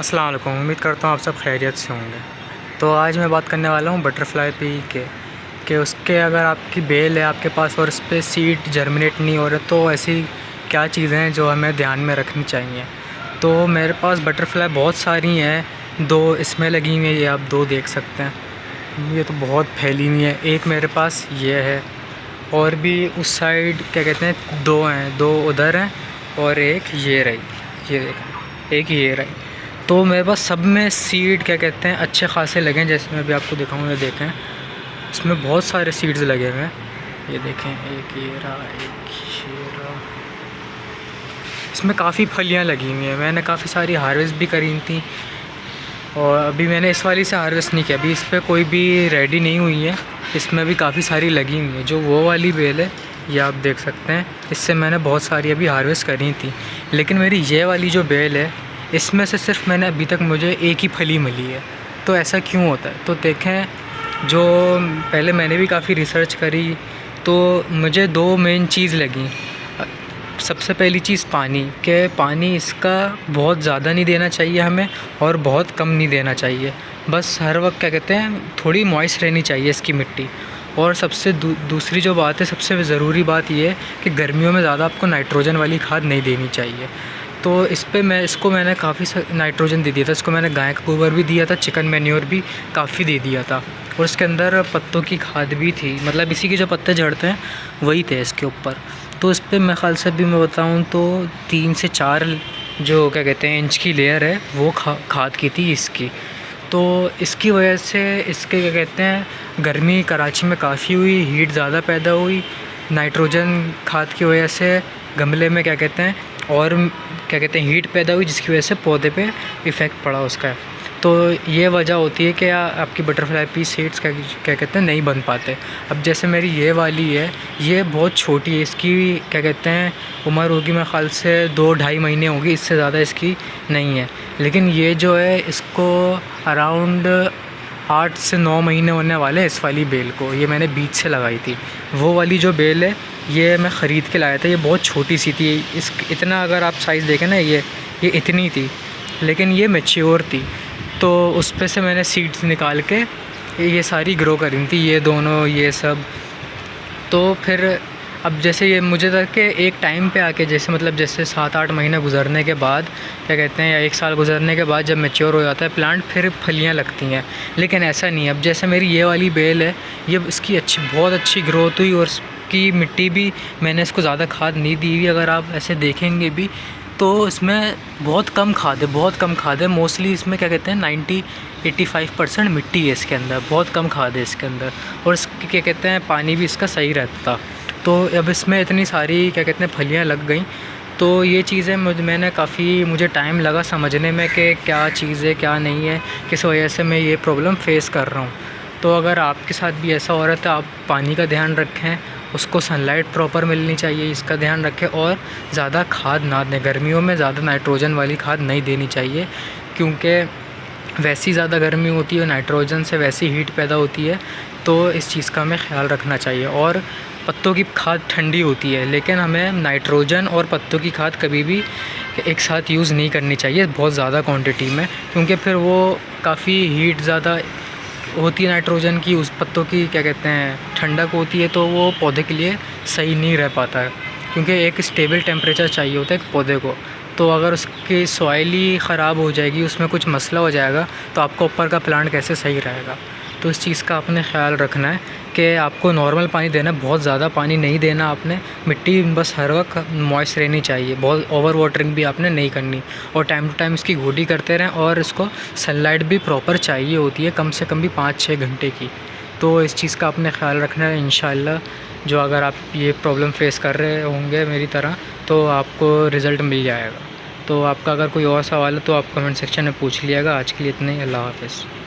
अस्सलाम वालेकुम। उम्मीद करता हूँ आप सब खैरियत से होंगे। तो आज मैं बात करने वाला हूँ बटरफ्लाई पी के उसके अगर आपकी बेल है आपके पास और उस पर सीड जर्मिनेट नहीं हो रहे तो ऐसी क्या चीज़ें हैं जो हमें ध्यान में रखनी चाहिए। तो मेरे पास बटरफ्लाई बहुत सारी हैं, 2 इसमें लगी हुई हैं, ये आप 2 देख सकते हैं। ये तो बहुत फैली हुई है। एक मेरे पास ये है और भी उस साइड क्या कहते हैं 2 हैं, 2 उधर हैं और एक ये रही, ये देखें, एक ये रही। तो मेरे पास सब में सीड क्या कहते हैं अच्छे खासे लगे हैं। जैसे मैं अभी आपको दिखाऊँ, ये देखें इसमें बहुत सारे सीड्स लगे हुए हैं। ये देखें, एक ये रहा, एक ये रहा। इसमें काफ़ी फलियां लगी हुई हैं। मैंने काफ़ी सारी हार्वेस्ट भी करी थी और अभी मैंने इस वाली से हार्वेस्ट नहीं किया। अभी इस पर कोई भी रेडी नहीं हुई है। इसमें भी काफ़ी सारी लगी हुई है। जो वो वाली बेल है ये आप देख सकते हैं, इससे मैंने बहुत सारी अभी हार्वेस्ट करी थी। लेकिन मेरी ये वाली जो बेल है इसमें से सिर्फ मैंने अभी तक मुझे एक ही फली मिली है। तो ऐसा क्यों होता है? तो देखें, जो पहले मैंने भी काफ़ी रिसर्च करी तो मुझे 2 मेन चीज़ लगी। सबसे पहली चीज़ पानी इसका बहुत ज़्यादा नहीं देना चाहिए हमें और बहुत कम नहीं देना चाहिए। बस हर वक्त क्या कहते हैं थोड़ी मॉइस्ट रहनी चाहिए इसकी मिट्टी। और सबसे दूसरी जो बात है, सबसे ज़रूरी बात ये है कि गर्मियों में ज़्यादा आपको नाइट्रोजन वाली खाद नहीं देनी चाहिए। तो इस पे मैंने काफ़ी नाइट्रोजन दे दिया था। इसको मैंने गाय का गोबर भी दिया था, चिकन मैन्योर भी काफ़ी दे दिया था और इसके अंदर पत्तों की खाद भी थी। मतलब इसी के जो पत्ते झड़ते हैं वही थे इसके ऊपर। तो इस पर मैं ख्याल से भी मैं बताऊँ तो 3 से 4 जो क्या कहते हैं इंच की लेयर है वो खाद की थी इसकी। तो इसकी वजह से इसके क्या कहते हैं गर्मी कराची में काफ़ी हुई, हीट ज़्यादा पैदा हुई नाइट्रोजन खाद की वजह से। गमले में क्या कहते हैं और क्या कहते हैं हीट पैदा हुई, जिसकी वजह से पौधे पे इफ़ेक्ट पड़ा उसका। तो ये वजह होती है कि आपकी बटरफ्लाई पी सीड्स क्या कहते हैं नहीं बन पाते। अब जैसे मेरी ये वाली है, ये बहुत छोटी है। इसकी क्या कहते हैं उम्र होगी मेरे ख़्याल से 2-2.5 महीने होगी, इससे ज़्यादा इसकी नहीं है। लेकिन ये जो है इसको अराउंड 8 से 9 महीने होने वाले हैं इस वाली बेल को। ये मैंने बीज से लगाई थी। वो वाली जो बेल है ये मैं ख़रीद के लाया था। ये बहुत छोटी सी थी। इतना अगर आप साइज़ देखें ना, ये इतनी थी, लेकिन ये मैच्योर थी। तो उस पे से मैंने सीड्स निकाल के ये सारी ग्रो करी थी, ये दोनों ये सब। तो फिर अब जैसे ये मुझे था कि एक टाइम पे आके जैसे 7-8 महीने गुजरने के बाद क्या कहते हैं या 1 साल गुजरने के बाद जब मैच्योर हो जाता है प्लांट, फिर फलियां लगती हैं। लेकिन ऐसा नहीं है। अब जैसे मेरी ये वाली बेल है, ये इसकी बहुत अच्छी ग्रोथ हुई और इसकी मिट्टी भी मैंने इसको ज़्यादा खाद नहीं दी हुई। अगर आप ऐसे देखेंगे भी तो इसमें बहुत कम खाद है। मोस्टली इसमें क्या कहते हैं 90-85% मिट्टी है इसके अंदर, बहुत कम खाद है इसके अंदर। और इसके क्या कहते हैं पानी भी इसका सही रहता। तो अब इसमें इतनी सारी क्या कहते हैं फलियां लग गई। तो ये चीज़ें मुझे टाइम लगा समझने में कि क्या चीज़ है क्या नहीं है, किस वजह से मैं ये प्रॉब्लम फ़ेस कर रहा हूँ। तो अगर आपके साथ भी ऐसा हो रहा है तो आप पानी का ध्यान रखें, उसको सनलाइट प्रॉपर मिलनी चाहिए, इसका ध्यान रखें। और ज़्यादा खाद ना दें। गर्मियों में ज़्यादा नाइट्रोजन वाली खाद नहीं देनी चाहिए, क्योंकि वैसी ज़्यादा गर्मी होती है, नाइट्रोजन से वैसी हीट पैदा होती है। तो इस चीज़ का हमें ख्याल रखना चाहिए। और पत्तों की खाद ठंडी होती है, लेकिन हमें नाइट्रोजन और पत्तों की खाद कभी भी एक साथ यूज़ नहीं करनी चाहिए बहुत ज़्यादा क्वांटिटी में, क्योंकि फिर वो काफ़ी हीट ज़्यादा होती है नाइट्रोजन की, उस पत्तों की क्या कहते हैं ठंडक होती है, तो वो पौधे के लिए सही नहीं रह पाता है। क्योंकि एक स्टेबल टेम्परेचर चाहिए होता है एक पौधे को। तो अगर उसकी सॉइल ही ख़राब हो जाएगी, उसमें कुछ मसला हो जाएगा, तो आपका ऊपर का प्लांट कैसे सही रहेगा। तो इस चीज़ का आपने ख्याल रखना है कि आपको नॉर्मल पानी देना है, बहुत ज़्यादा पानी नहीं देना आपने। मिट्टी बस हर वक्त मॉइस्ट रहनी चाहिए, बहुत ओवर वाटरिंग भी आपने नहीं करनी। और टाइम टू टाइम इसकी गोडी करते रहें और इसको सनलाइट भी प्रॉपर चाहिए होती है, कम से कम भी 5-6 घंटे की। तो इस चीज़ का आपने ख्याल रखना है इंशाल्लाह। जो अगर आप ये प्रॉब्लम फ़ेस कर रहे होंगे मेरी तरह, तो आपको रिज़ल्ट मिल जाएगा। तो आपका अगर कोई और सवाल है तो आप कमेंट सेक्शन में पूछ लिएगा। आज के लिए इतना ही। अल्लाह हाफ़िज़।